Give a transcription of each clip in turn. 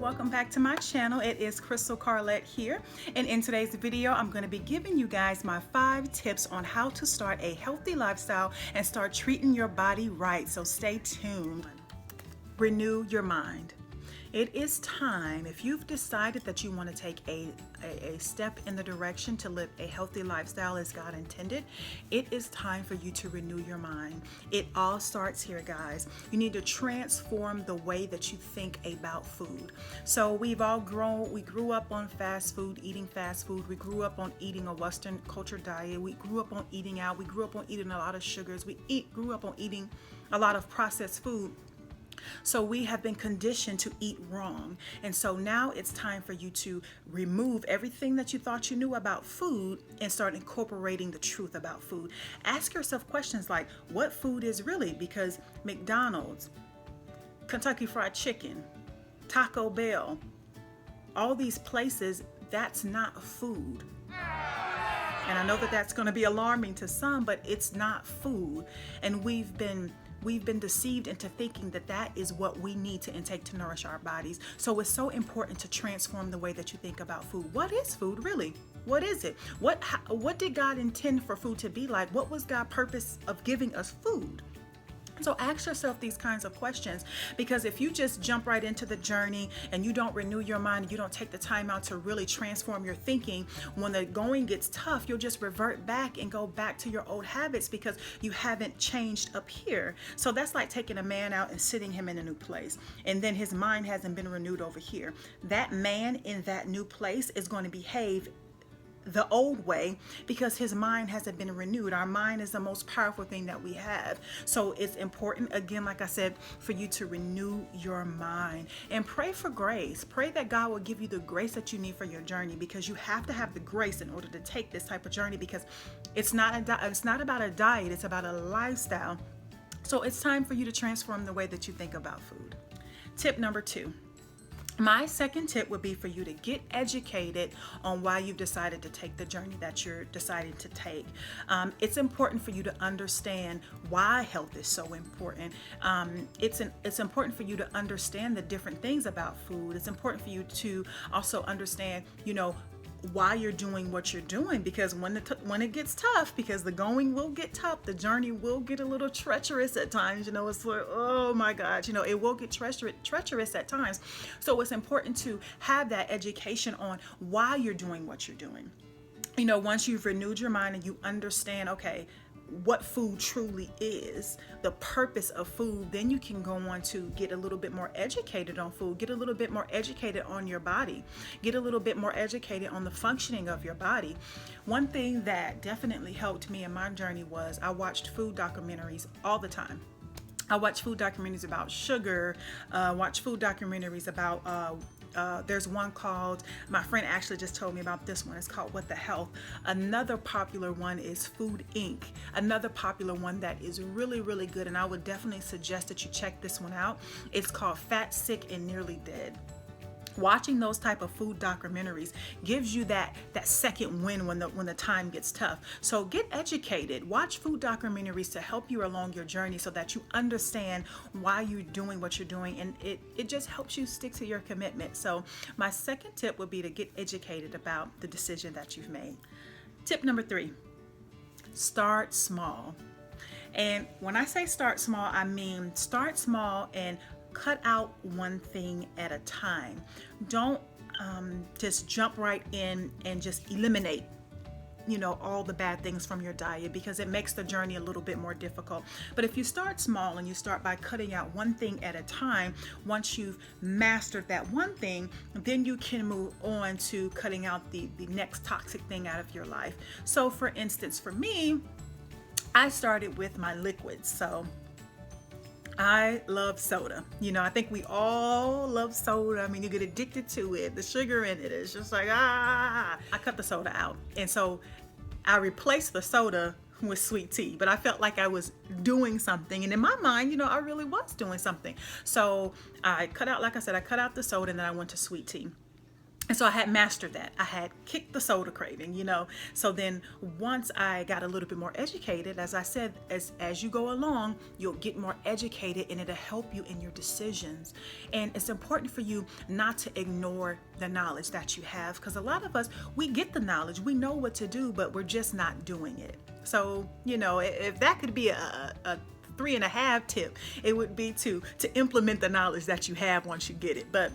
welcome back to my channel. It is Khrystal Karlett here, and in today's video I'm going to be giving you guys my 5 tips on how to start a healthy lifestyle and start treating your body right. So stay tuned. Renew your mind. It is time, if you've decided that you want to take a step in the direction to live a healthy lifestyle as God intended, it is time for you to renew your mind. It all starts here, guys. You need to transform the way that you think about food. So we grew up on fast food, eating fast food. We grew up on eating a Western culture diet. We grew up on eating out. We grew up on eating a lot of sugars. Grew up on eating a lot of processed food. So we have been conditioned to eat wrong. And so now it's time for you to remove everything that you thought you knew about food and start incorporating the truth about food. Ask yourself questions like, what food is really? Because McDonald's, Kentucky Fried Chicken, Taco Bell, all these places, that's not food. And I know that that's going to be alarming to some, but it's not food. And we've been deceived into thinking that that is what we need to intake to nourish our bodies. So it's so important to transform the way that you think about food. What is food really? What is it? What did God intend for food to be like? What was God's purpose of giving us food? So ask yourself these kinds of questions, because if you just jump right into the journey and you don't renew your mind, you don't take the time out to really transform your thinking, when the going gets tough, you'll just revert back and go back to your old habits because you haven't changed up here. So that's like taking a man out and sitting him in a new place, and then his mind hasn't been renewed over here. That man in that new place is going to behave the old way because his mind hasn't been renewed. Our mind is the most powerful thing that we have. So it's important, again, like I said, for you to renew your mind and pray for grace. Pray that God will give you the grace that you need for your journey, because you have to have the grace in order to take this type of journey, because it's not about a diet, it's about a lifestyle. So it's time for you to transform the way that you think about food. Tip number 2. My second tip would be for you to get educated on why you've decided to take the journey that you're deciding to take. It's important for you to understand why health is so important. It's important for you to understand the different things about food. It's important for you to also understand, why you're doing what you're doing, because when it gets tough, because the going will get tough, the journey will get a little treacherous at times. It's like, oh my God, it will get treacherous at times. So it's important to have that education on why you're doing what you're doing. Once you've renewed your mind and you understand, okay, what food truly is, the purpose of food, then you can go on to get a little bit more educated on food, get a little bit more educated on your body, get a little bit more educated on the functioning of your body. One thing that definitely helped me in my journey was I watched food documentaries all the time. I watch food documentaries about sugar, watch food documentaries about there's one called, my friend actually just told me about this one, it's called What the Health. Another popular one is Food Inc. Another popular one that is really, really good, and I would definitely suggest that you check this one out. It's called Fat, Sick, and Nearly Dead. Watching those type of food documentaries gives you that second win when the time gets tough. So get educated, watch food documentaries to help you along your journey so that you understand why you're doing what you're doing, and it just helps you stick to your commitment. So my second tip would be to get educated about the decision that you've made. Tip number 3, start small. And when I say start small, I mean start small and cut out one thing at a time. Don't just jump right in and just eliminate all the bad things from your diet, because it makes the journey a little bit more difficult. But if you start small and you start by cutting out one thing at a time, once you've mastered that one thing, then you can move on to cutting out the next toxic thing out of your life. So for instance, for me, I started with my liquids. So I love soda. I think we all love soda. I mean, you get addicted to it. The sugar in it is just like, I cut the soda out. And so I replaced the soda with sweet tea, but I felt like I was doing something. And in my mind, I really was doing something. So I cut out, like I said, I cut out the soda, and then I went to sweet tea. And so I had mastered that. I had kicked the soda craving, you know. So then once I got a little bit more educated, as I said, as you go along, you'll get more educated and it'll help you in your decisions. And it's important for you not to ignore the knowledge that you have, because a lot of us, we get the knowledge, we know what to do, but we're just not doing it. So, you know, if that could be a 3.5 tip, it would be to implement the knowledge that you have once you get it. But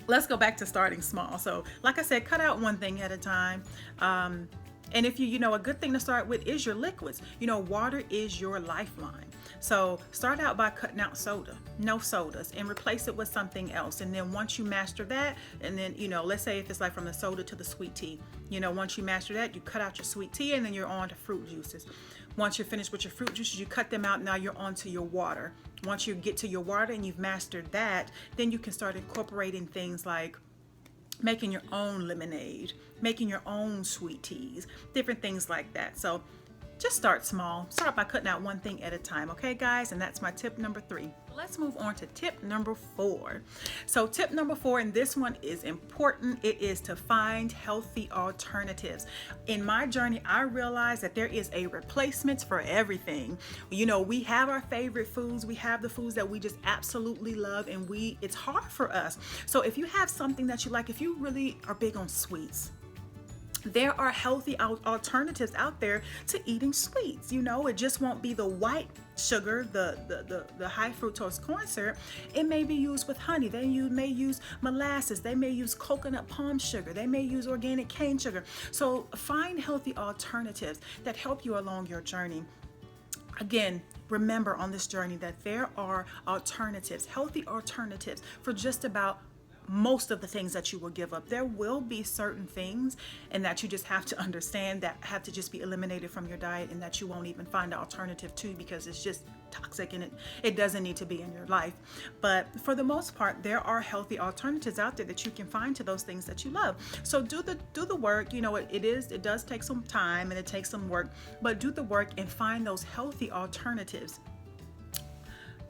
let's go back to starting small. So like I said, cut out one thing at a time. And if you know, a good thing to start with is your liquids. You know, water is your lifeline. So start out by cutting out soda, no sodas, and replace it with something else. And then once you master that, and then, you know, let's say if it's like from the soda to the sweet tea, you know, once you master that, you cut out your sweet tea and then you're on to fruit juices. Once you're finished with your fruit juices, you cut them out. Now you're on to your water. Once you get to your water and you've mastered that, then you can start incorporating things like making your own lemonade, making your own sweet teas, different things like that. So just start small. Start by cutting out one thing at a time, okay, guys? And that's my tip number 3. Let's move on to tip number 4. So tip number 4, and this one is important, it is to find healthy alternatives. In my journey, I realized that there is a replacement for everything. You know, we have our favorite foods, we have the foods that we just absolutely love, and it's hard for us. So if you have something that you like, if you really are big on sweets, there are healthy alternatives out there to eating sweets. You know, it just won't be the white sugar, the high fructose corn syrup. It may be used with honey. May use molasses. They may use coconut palm sugar. They may use organic cane sugar. So find healthy alternatives that help you along your journey. Again, remember on this journey that there are alternatives, healthy alternatives for just about most of the things that you will give up. There will be certain things and that you just have to understand that have to just be eliminated from your diet, and that you won't even find an alternative to, because it's just toxic and it doesn't need to be in your life. But for the most part, there are healthy alternatives out there that you can find to those things that you love. So do the work. You know, it does take some time and it takes some work, but do the work and find those healthy alternatives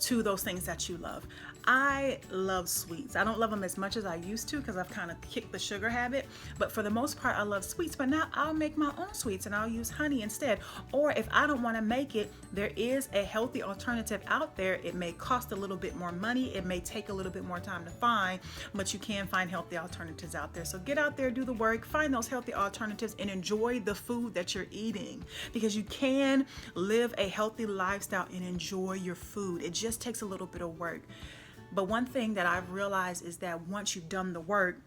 to those things that you love. I love sweets. I don't love them as much as I used to because I've kind of kicked the sugar habit, but for the most part I love sweets. But now I'll make my own sweets and I'll use honey instead. Or if I don't want to make it, there is a healthy alternative out there. It may cost a little bit more money, it may take a little bit more time to find, but you can find healthy alternatives out there. So get out there, do the work, find those healthy alternatives, and enjoy the food that you're eating, because you can live a healthy lifestyle and enjoy your food. It just takes a little bit of work. But one thing that I've realized is that once you've done the work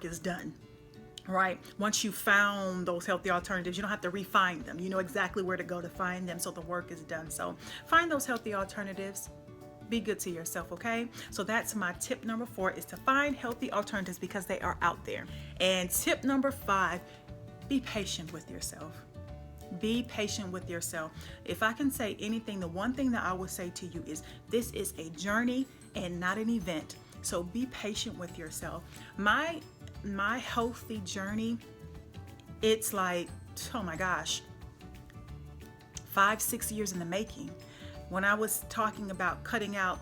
is done, right? Once you found those healthy alternatives, you don't have to refine them. You know exactly where to go to find them, so the work is done. So find those healthy alternatives. Be good to yourself, okay? So that's my tip number 4, is to find healthy alternatives because they are out there. And tip number 5, be patient with yourself. Be patient with yourself. If I can say anything, the one thing that I would say to you is this is a journey and not an event. So be patient with yourself. My healthy journey, it's like, oh my gosh, 5-6 years in the making. When I was talking about cutting out,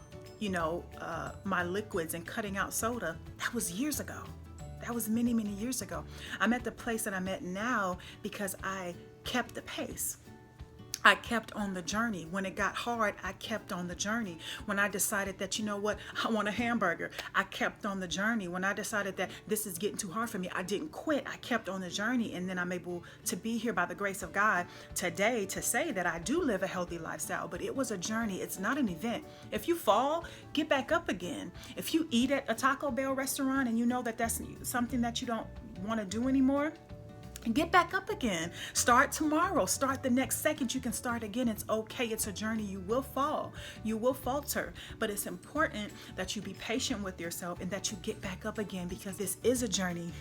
my liquids and cutting out soda, that was years ago. That was many, many years ago. I'm at the place that I'm at now because I kept the pace. I kept on the journey. When it got hard, I kept on the journey. When I decided that, you know what, I want a hamburger, I kept on the journey. When I decided that this is getting too hard for me, I didn't quit. I kept on the journey. And then I'm able to be here by the grace of God today to say that I do live a healthy lifestyle. But it was a journey. It's not an event. If you fall, get back up again. If you eat at a Taco Bell restaurant and you know that that's something that you don't want to do anymore, get back up again. Start tomorrow. Start the next second. You can start again. It's okay. It's a journey. You will fall. You will falter. But it's important that you be patient with yourself and that you get back up again, because this is a journey.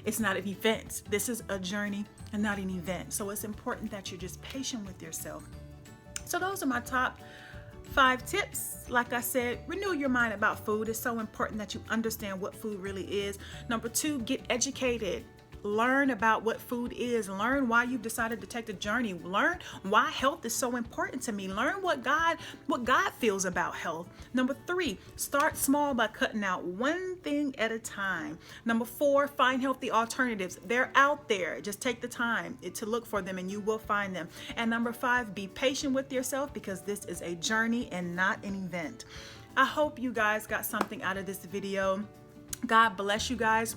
It's not an event. This is a journey and not an event. So it's important that you're just patient with yourself. So those are my top 5 tips. Like I said, renew your mind about food. It's so important that you understand what food really is. Number 2, get educated. learn about what food is, learn why you've decided to take the journey, learn why health is so important to me, learn what God feels about health. Number 3, start small by cutting out one thing at a time. Number 4, find healthy alternatives. They're out there. Just take the time to look for them and you will find them. And number 5, be patient with yourself because this is a journey and not an event. I hope you guys got something out of this video. God bless you guys.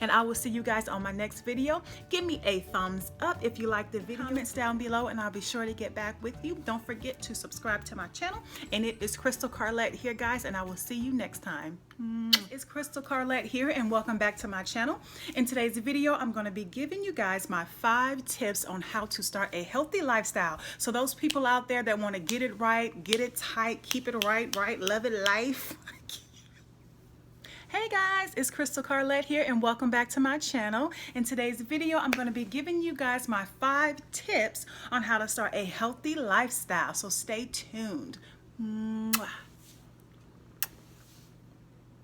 And I will see you guys on my next video. Give me a thumbs up if you like the video. Comments down below and I'll be sure to get back with you. Don't forget to subscribe to my channel. And it is Khrystal Karlett here, guys, and I will see you next time. It's Khrystal Karlett here and welcome back to my channel. In today's video, I'm going to be giving you guys my 5 tips on how to start a healthy lifestyle. So those people out there that want to get it right, get it tight, keep it right, love it life. Hey guys, it's Khrystal Karlett here and welcome back to my channel. In today's video, I'm going to be giving you guys my 5 tips on how to start a healthy lifestyle. So stay tuned. Mwah.